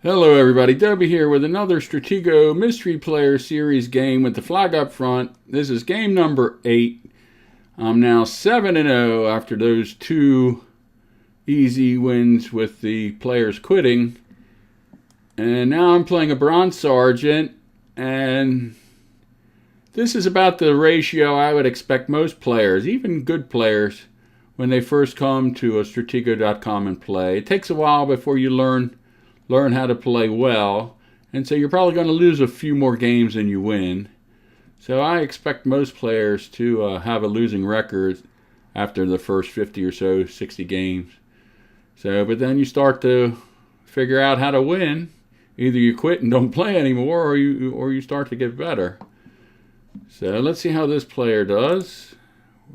Hello everybody, Dobie here with another Stratego Mystery Player Series game with the flag up front. This is game number 8. I'm now 7-0 after those 2 easy wins with the players quitting. And now I'm playing a Bronze Sergeant, and this is about the ratio I would expect most players, even good players, when they first come to a Stratego.com and play. It takes a while before you learn how to play well, and so you're probably going to lose a few more games than you win. So I expect most players to have a losing record after the first 50 or so, 60 games. But then you start to figure out how to win. Either you quit and don't play anymore, or you start to get better. So let's see how this player does.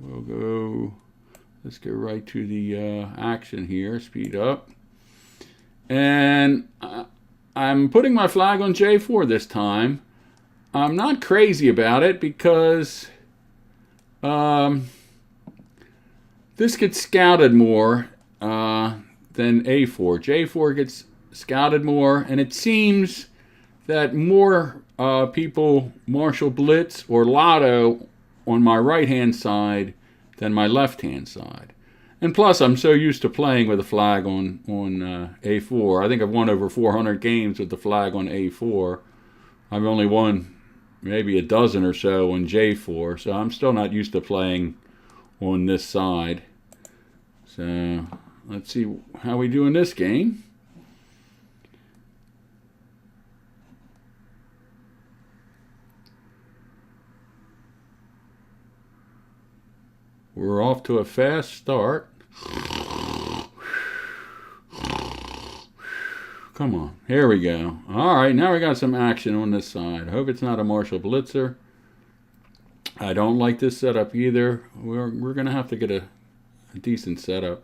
Let's go right to the action here, speed up. And I'm putting my flag on J4 this time. I'm not crazy about it because this gets scouted more than A4. J4 gets scouted more, and it seems that more people marshal blitz or lotto on my right-hand side than my left-hand side. And plus, I'm so used to playing with a flag on A4. I think I've won over 400 games with the flag on A4. I've only won maybe a dozen or so on J4, so I'm still not used to playing on this side. So let's see how we do in this game. We're off to a fast start. Come on, here we go. All right, now we got some action on this side. I hope it's not a Marshall Blitzer. I don't like this setup either. We're going to have to get a decent setup.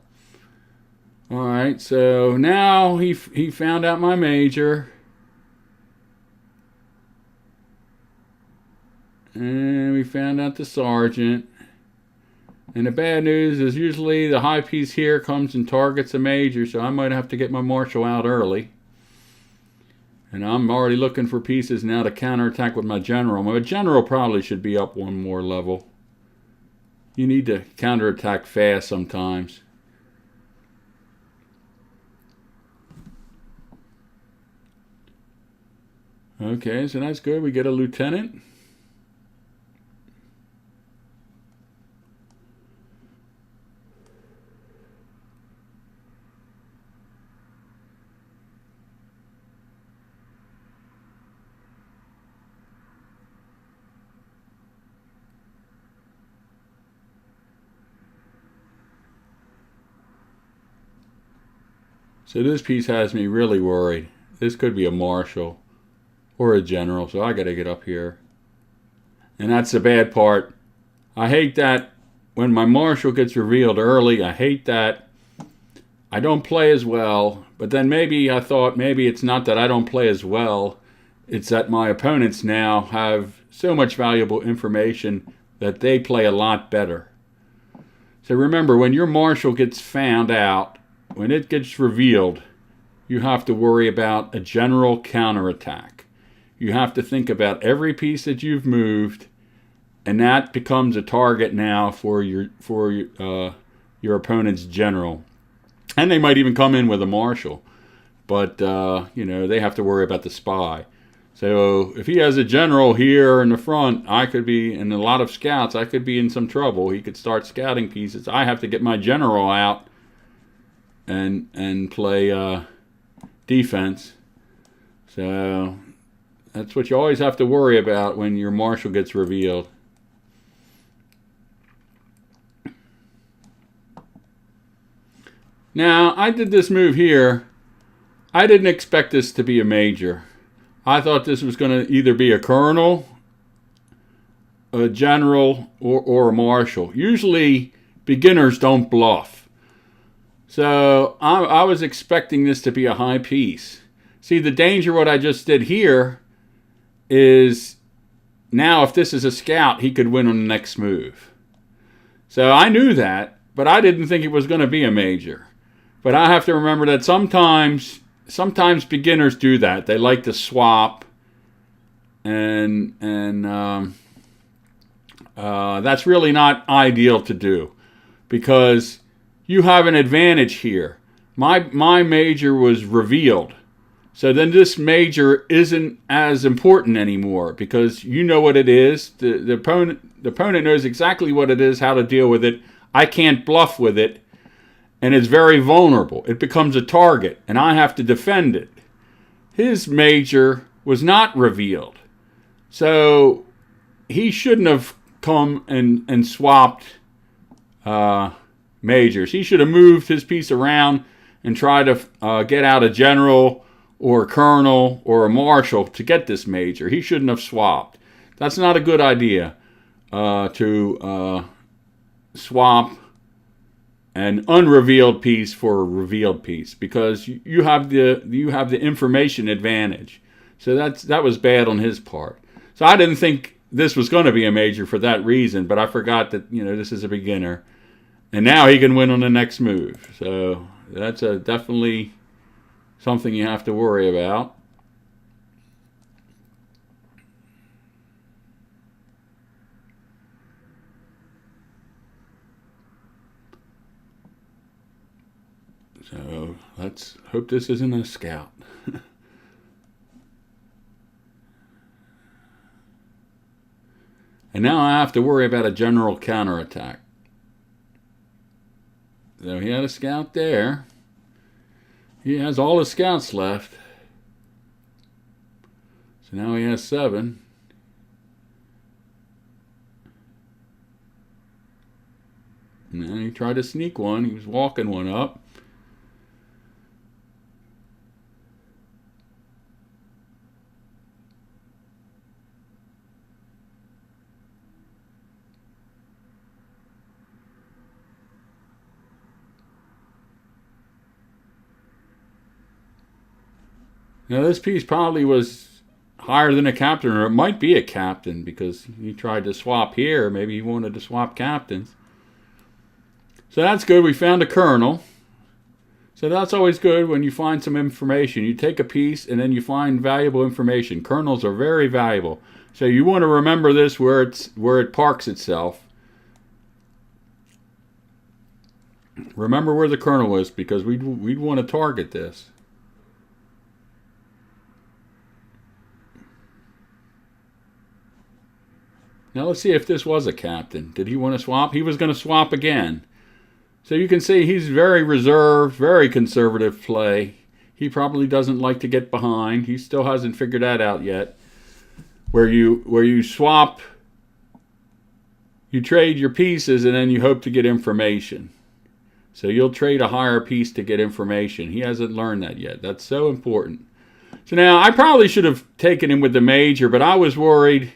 All right, so now he found out my major. And we found out the sergeant. And the bad news is usually the high piece here comes and targets a major, so I might have to get my marshal out early. And I'm already looking for pieces now to counterattack with my general. My general probably should be up one more level. You need to counterattack fast sometimes. Okay, so that's good. We get a lieutenant. So this piece has me really worried. This could be a marshal or a general, so I got to get up here. And that's the bad part. I hate that when my marshal gets revealed early. I hate that. I don't play as well, but then maybe I thought maybe it's not that I don't play as well. It's that my opponents now have so much valuable information that they play a lot better. So remember, when your marshal gets found out, when it gets revealed, you have to worry about a general counterattack. You have to think about every piece that you've moved, and that becomes a target now for your opponent's general. And they might even come in with a marshal, but they have to worry about the spy. So if he has a general here in the front, I could be, and a lot of scouts, I could be in some trouble. He could start scouting pieces. I have to get my general out and play defense. So that's what you always have to worry about when your marshal gets revealed. Now, I did this move here. I didn't expect this to be a major. I thought this was going to either be a colonel, a general, or a marshal. Usually, beginners don't bluff. So I was expecting this to be a high piece. See, the danger what I just did here is now if this is a scout, he could win on the next move. So I knew that, but I didn't think it was going to be a major. But I have to remember that sometimes sometimes beginners do that. They like to swap, and that's really not ideal to do, because you have an advantage here. My major was revealed. So then this major isn't as important anymore, because you know what it is. The opponent knows exactly what it is, how to deal with it. I can't bluff with it, and it's very vulnerable. It becomes a target, and I have to defend it. His major was not revealed. So he shouldn't have come and swapped majors. He should have moved his piece around and tried to get out a general or a colonel or a marshal to get this major. He shouldn't have swapped. That's not a good idea, to swap an unrevealed piece for a revealed piece, because you have the information advantage. So that was bad on his part. So I didn't think this was going to be a major for that reason, but I forgot that this is a beginner, and now he can win on the next move. So that's definitely something you have to worry about. So let's hope this isn't a scout. And now I have to worry about a general counterattack. So he had a scout there. He has all his scouts left. So now he has 7. And then he tried to sneak one. He was walking one up. Now this piece probably was higher than a captain, or it might be a captain, because he tried to swap here. Maybe he wanted to swap captains. So that's good. We found a colonel. So that's always good when you find some information. You take a piece and then you find valuable information. Colonels are very valuable. So you want to remember this where it parks itself. Remember where the colonel is, because we'd want to target this. Now let's see if this was a captain. Did he want to swap? He was going to swap again. So you can see he's very reserved, very conservative play. He probably doesn't like to get behind. He still hasn't figured that out yet. Where you swap, you trade your pieces and then you hope to get information. So you'll trade a higher piece to get information. He hasn't learned that yet. That's so important. So now I probably should have taken him with the major, but I was worried.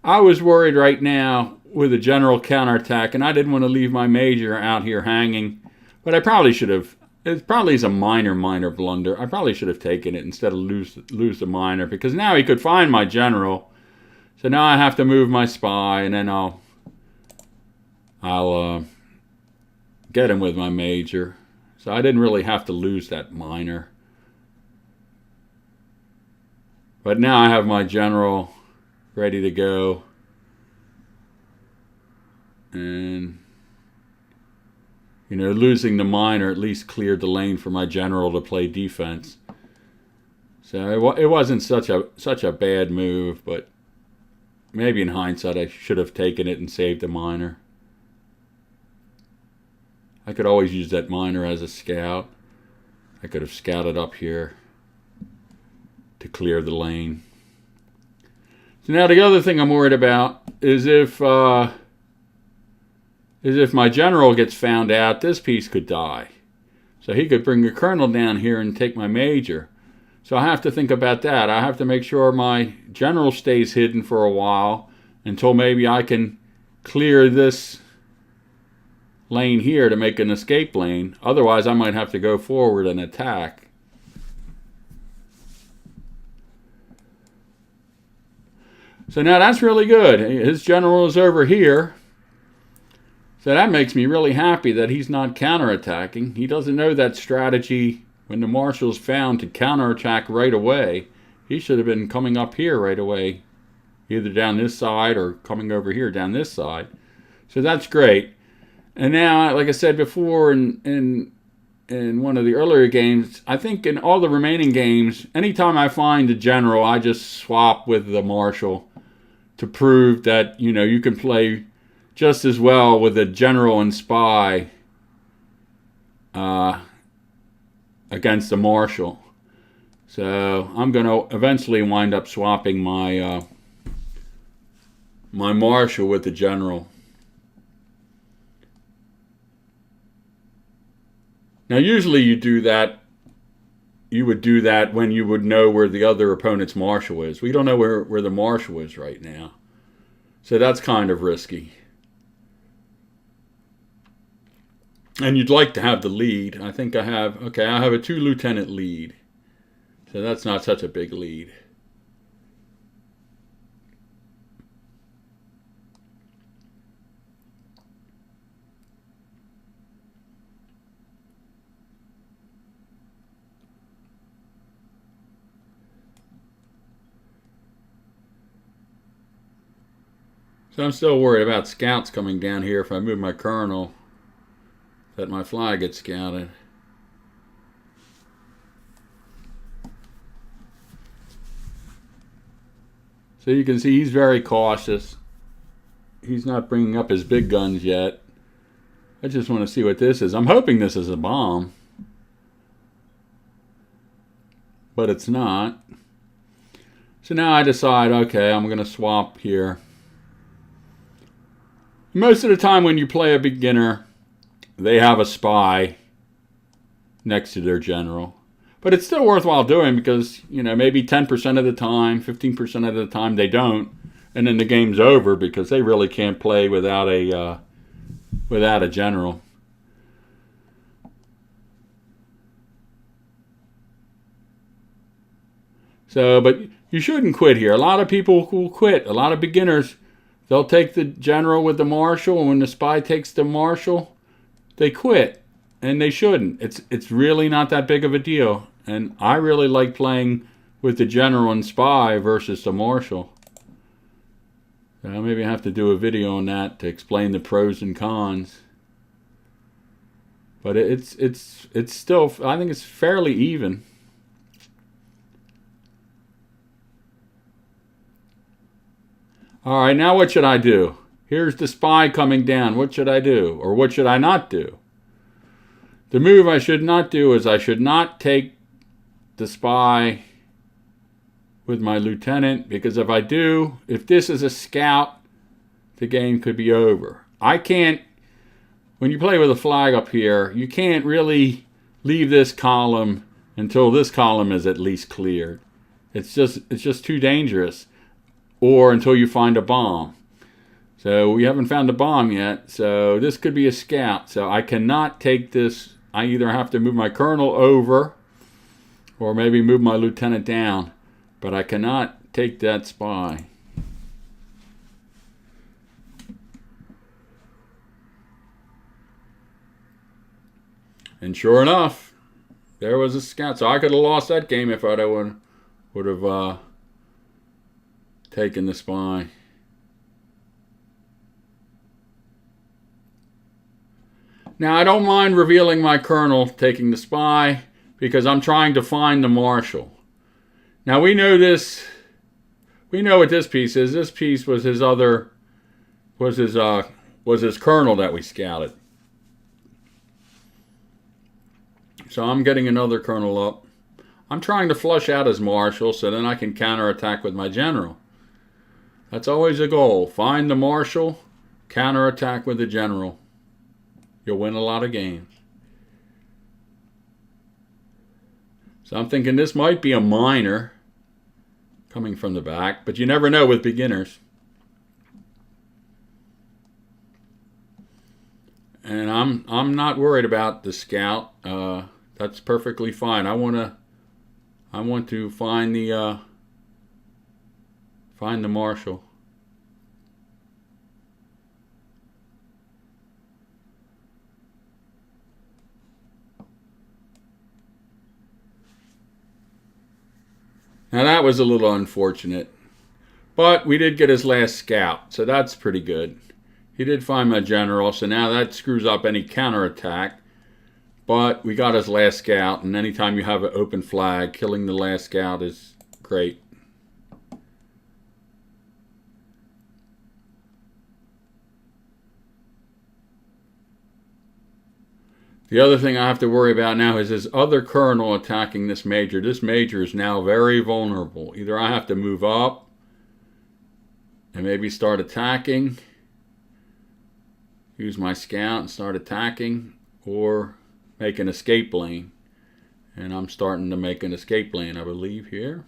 Right now with a general counterattack, and I didn't want to leave my major out here hanging. But I probably should have. It probably is a minor blunder. I probably should have taken it instead of lose the minor, because now he could find my general. So now I have to move my spy, and then I'll get him with my major. So I didn't really have to lose that minor. But now I have my general ready to go, and losing the minor at least cleared the lane for my general to play defense. So it wasn't such a bad move, but maybe in hindsight I should have taken it and saved the minor. I could always use that minor as a scout. I could have scouted up here to clear the lane. So now the other thing I'm worried about is if my general gets found out, this piece could die. So he could bring a colonel down here and take my major. So I have to think about that. I have to make sure my general stays hidden for a while until maybe I can clear this lane here to make an escape lane. Otherwise, I might have to go forward and attack. So now that's really good. His general is over here. So that makes me really happy that he's not counterattacking. He doesn't know that strategy when the marshal's found to counterattack right away, he should have been coming up here right away, either down this side or coming over here down this side. So that's great. And now, like I said before in one of the earlier games, I think in all the remaining games, anytime I find a general, I just swap with the marshal to prove that, you know, you can play just as well with a general and spy against a marshal. So I'm going to eventually wind up swapping my my marshal with the general. Now, usually you do that. You would do that when you would know where the other opponent's marshal is. We don't know where the marshal is right now. So that's kind of risky. And you'd like to have the lead. I think I have, okay, I have a 2-lieutenant lead. So that's not such a big lead. So I'm still worried about scouts coming down here if I move my colonel, that my flag gets scouted. So you can see he's very cautious. He's not bringing up his big guns yet. I just want to see what this is. I'm hoping this is a bomb, but it's not. So now I decide, okay, I'm going to swap here. Most of the time when you play a beginner, they have a spy next to their general. But it's still worthwhile doing because, you know, maybe 10% of the time, 15% of the time they don't. And then the game's over because they really can't play without a general. So, but you shouldn't quit here. A lot of people will quit. A lot of beginners, they'll take the general with the marshal, and when the spy takes the marshal, they quit. And they shouldn't. It's really not that big of a deal. And I really like playing with the general and spy versus the marshal. So maybe I have to do a video on that to explain the pros and cons. But it's still, I think it's fairly even. All right, now what should I do? Here's the spy coming down. What should I do? Or what should I not do? The move I should not do is I should not take the spy with my lieutenant, because if I do, if this is a scout, the game could be over. I can't, when you play with a flag up here, you can't really leave this column until this column is at least cleared. It's just too dangerous. Or until you find a bomb. So we haven't found a bomb yet, so this could be a scout. So I cannot take this. I either have to move my colonel over or maybe move my lieutenant down, but I cannot take that spy. And sure enough, there was a scout. So I could have lost that game if I would have taken the spy. Now, I don't mind revealing my colonel taking the spy because I'm trying to find the marshal. Now, we know this. We know what this piece is. This piece was his his colonel that we scouted. So I'm getting another colonel up. I'm trying to flush out his marshal so then I can counterattack with my general. That's always a goal. Find the marshal, counterattack with the general. You'll win a lot of games. So I'm thinking this might be a minor coming from the back, but you never know with beginners. And I'm not worried about the scout. That's perfectly fine. I want to find the marshal. Now that was a little unfortunate. But we did get his last scout, so that's pretty good. He did find my general, so now that screws up any counterattack. But we got his last scout, and anytime you have an open flag, killing the last scout is great. The other thing I have to worry about now is his other colonel attacking this major. This major is now very vulnerable. Either I have to move up and maybe start attacking, use my scout and start attacking, or make an escape lane. And I'm starting to make an escape lane, I believe, here.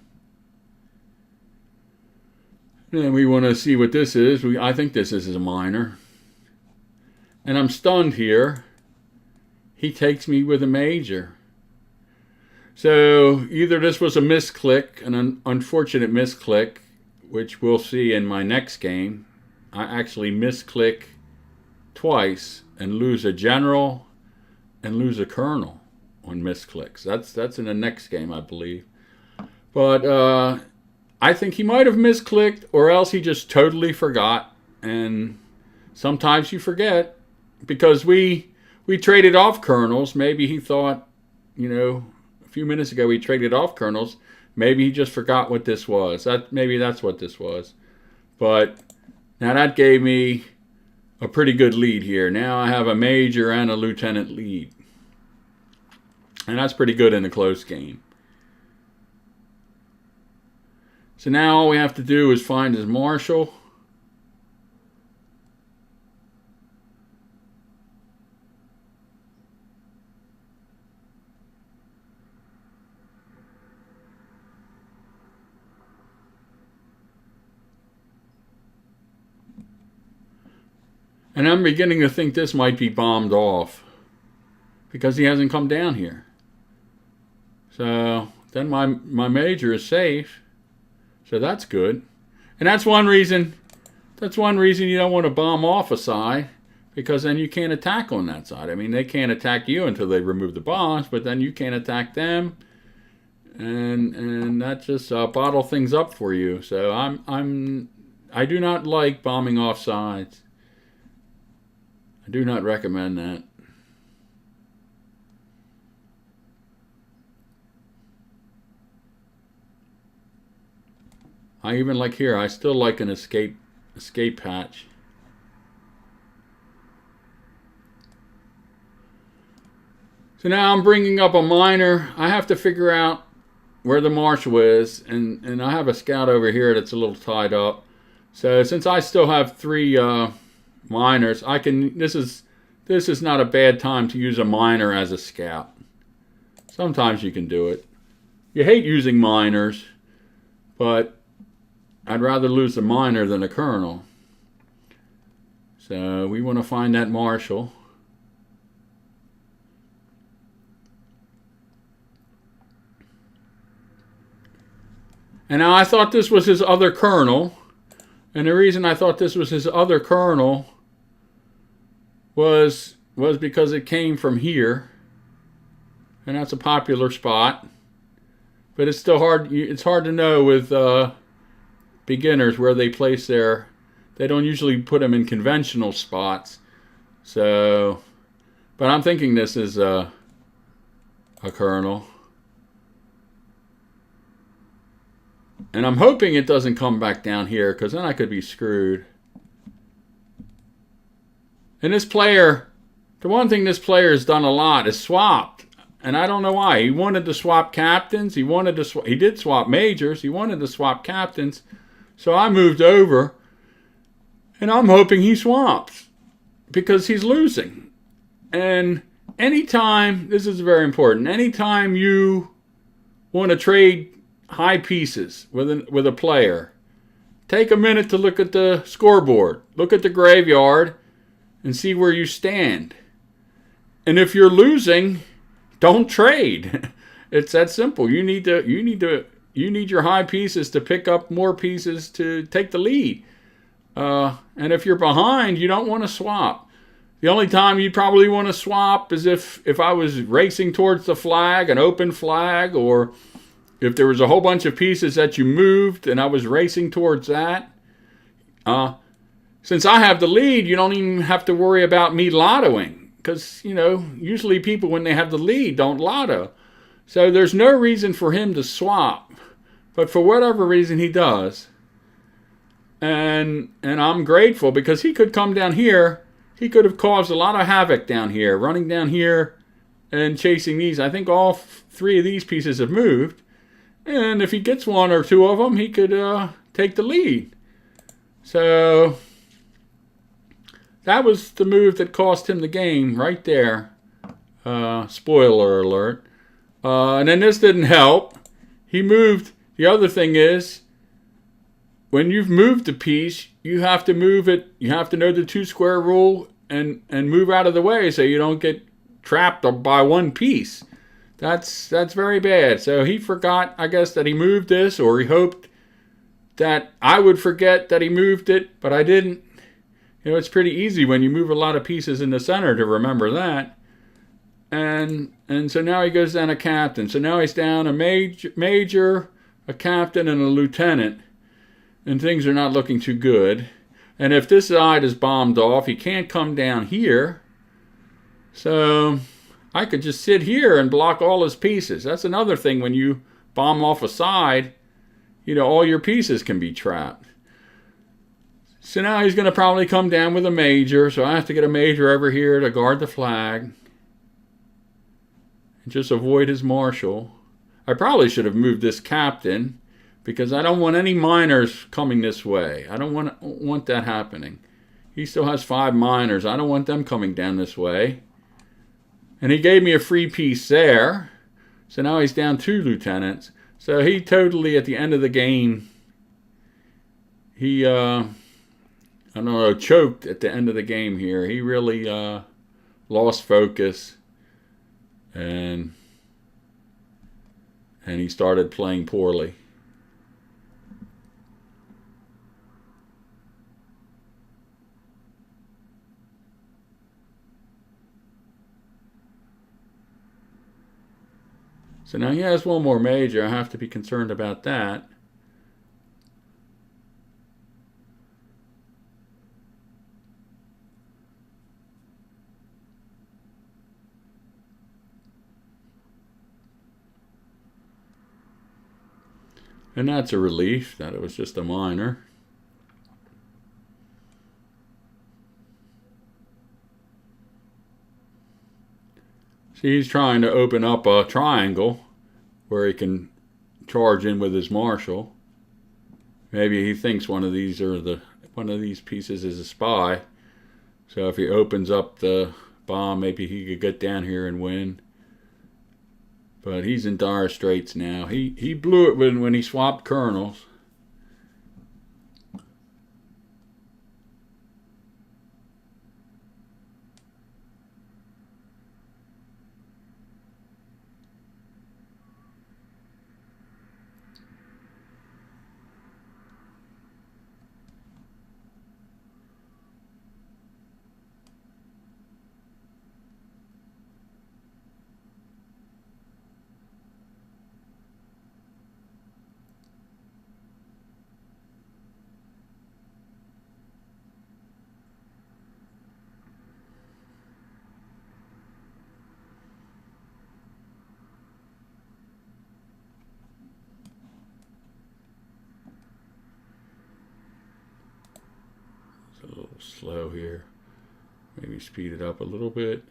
And we want to see what this is. I think this is a minor. And I'm stunned here. He takes me with a major. So either this was a misclick, an unfortunate misclick, which we'll see in my next game. I actually misclick twice and lose a general and lose a colonel on misclicks. That's in the next game, I believe. But I think he might have misclicked, or else he just totally forgot. And sometimes you forget, because we traded off colonels. Maybe he thought, a few minutes ago we traded off colonels. Maybe he just forgot what this was. Maybe that's what this was. But now that gave me a pretty good lead here. Now I have a major and a lieutenant lead. And that's pretty good in a close game. So now all we have to do is find his marshal. And I'm beginning to think this might be bombed off, because he hasn't come down here. So then my major is safe. So that's good. And that's one reason you don't want to bomb off a side, because then you can't attack on that side. I mean, they can't attack you until they remove the bombs, but then you can't attack them. And that just bottle things up for you. So I do not like bombing off sides. I do not recommend that. I even like here, I still like an escape hatch. So now I'm bringing up a minor. I have to figure out where the marshal is, and I have a scout over here that's a little tied up. So since I still have 3 minors, I can. This is not a bad time to use a minor as a scout. Sometimes you can do it. You hate using minors, but I'd rather lose a minor than a colonel. So we want to find that marshal. And now I thought this was his other colonel. And the reason I thought this was his other colonel was because it came from here. And that's a popular spot. But it's still hard. It's hard to know with beginners where they place their. They don't usually put them in conventional spots. So, but I'm thinking this is a colonel. And I'm hoping it doesn't come back down here, because then I could be screwed. And this player, the one thing this player has done a lot is swapped. And I don't know why. He wanted to swap captains. He did swap majors. He wanted to swap captains. So I moved over. And I'm hoping he swaps, because he's losing. And anytime, this is very important, anytime you want to trade high pieces with a player, take a minute to look at the scoreboard, look at the graveyard, and see where you stand. And if you're losing, don't trade. It's that simple. You need your high pieces to pick up more pieces to take the lead. And if you're behind, you don't want to swap. The only time you'd probably want to swap is if I was racing towards the flag, an open flag, or if there was a whole bunch of pieces that you moved and I was racing towards that, since I have the lead, you don't even have to worry about me lottoing. Because, usually people, when they have the lead, don't lotto. So there's no reason for him to swap. But for whatever reason, he does. And I'm grateful because he could come down here. He could have caused a lot of havoc down here, running down here and chasing these. I think all three of these pieces have moved. And if he gets one or two of them, he could take the lead. So that was the move that cost him the game right there. Spoiler alert. And then this didn't help. He moved. The other thing is, when you've moved a piece, you have to move it. You have to know the 2-square rule and move out of the way so you don't get trapped by one piece. That's very bad. So he forgot, I guess, that he moved this, or he hoped that I would forget that he moved it, but I didn't. It's pretty easy when you move a lot of pieces in the center to remember that. And so now he goes down a captain. So now he's down a major, a captain, and a lieutenant. And things are not looking too good. And if this side is bombed off, he can't come down here. So I could just sit here and block all his pieces. That's another thing when you bomb off a side, all your pieces can be trapped. So now he's going to probably come down with a major. So I have to get a major over here to guard the flag. And just avoid his marshal. I probably should have moved this captain because I don't want any minors coming this way. I don't want that happening. He still has 5 minors. I don't want them coming down this way. And he gave me a free piece there. So now he's down 2 lieutenants. So he totally, at the end of the game, he, I don't know, choked at the end of the game here. He really lost focus. And he started playing poorly. So now he has one more major. I have to be concerned about that. And that's a relief that it was just a minor. See, he's trying to open up a triangle where he can charge in with his marshal. Maybe he thinks one of these pieces is a spy. So if he opens up the bomb, maybe he could get down here and win. But he's in dire straits now. He blew it when he swapped colonels. A little slow here. Maybe speed it up a little bit.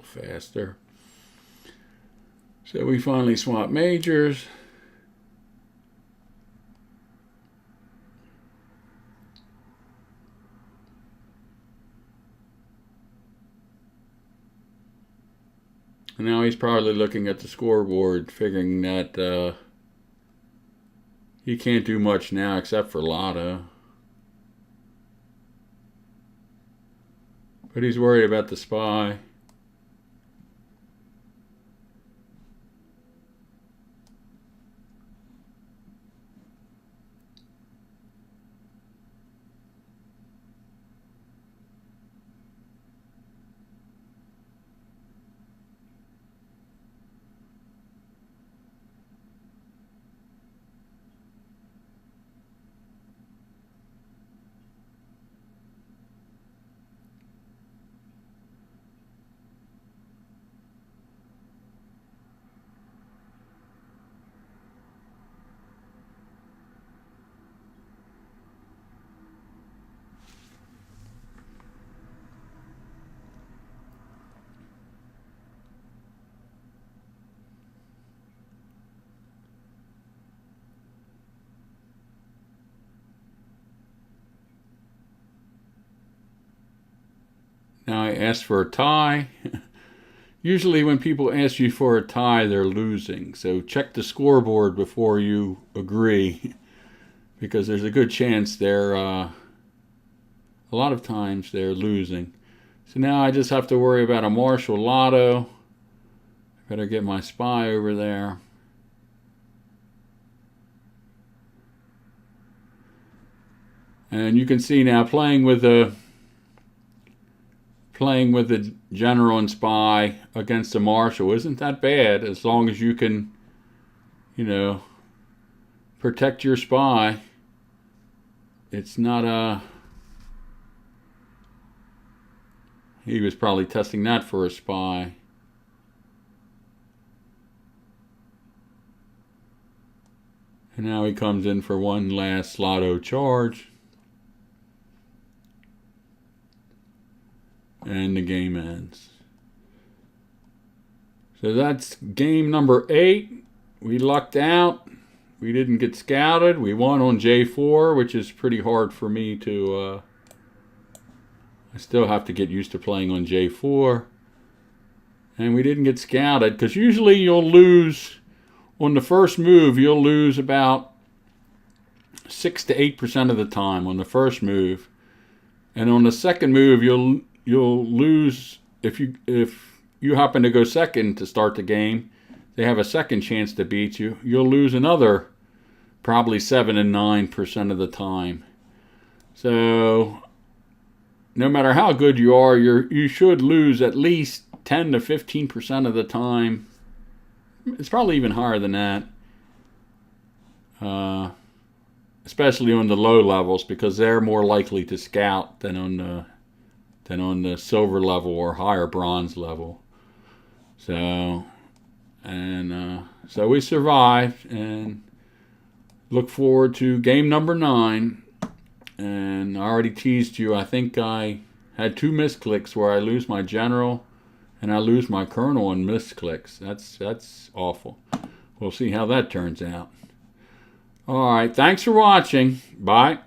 Faster. So we finally swap majors. And probably looking at the scoreboard, figuring that he can't do much now except for Lotto. But he's worried about the SPY. Now I asked for a tie. Usually when people ask you for a tie, they're losing. So check the scoreboard before you agree, because there's a good chance they're, a lot of times they're losing. So now I just have to worry about a Marshall Lotto. Better get my SPY over there. And you can see now playing with the general and SPY against a Marshall isn't that bad, as long as you can, protect your SPY. It's not a... He was probably testing that for a SPY. And now he comes in for one last Lotto charge. And the game ends. So that's game number 8. We lucked out. We didn't get scouted. We won on J4, which is pretty hard for me to... I still have to get used to playing on J4. And we didn't get scouted, because usually you'll lose... On the first move, you'll lose about 6 to 8% of the time on the first move. And on the second move, you'll lose if you happen to go second to start the game. They have a second chance to beat you. You'll lose another probably 7 and 9% of the time. So no matter how good you are, you should lose at least 10 to 15% of the time. It's probably even higher than that. Especially on the low levels, because they're more likely to scout than on the silver level or higher bronze level. So we survived, and look forward to game number 9. And I already teased you. I think I had 2 misclicks where I lose my general and I lose my colonel on misclicks. That's awful. We'll see how that turns out. All right, thanks for watching. Bye.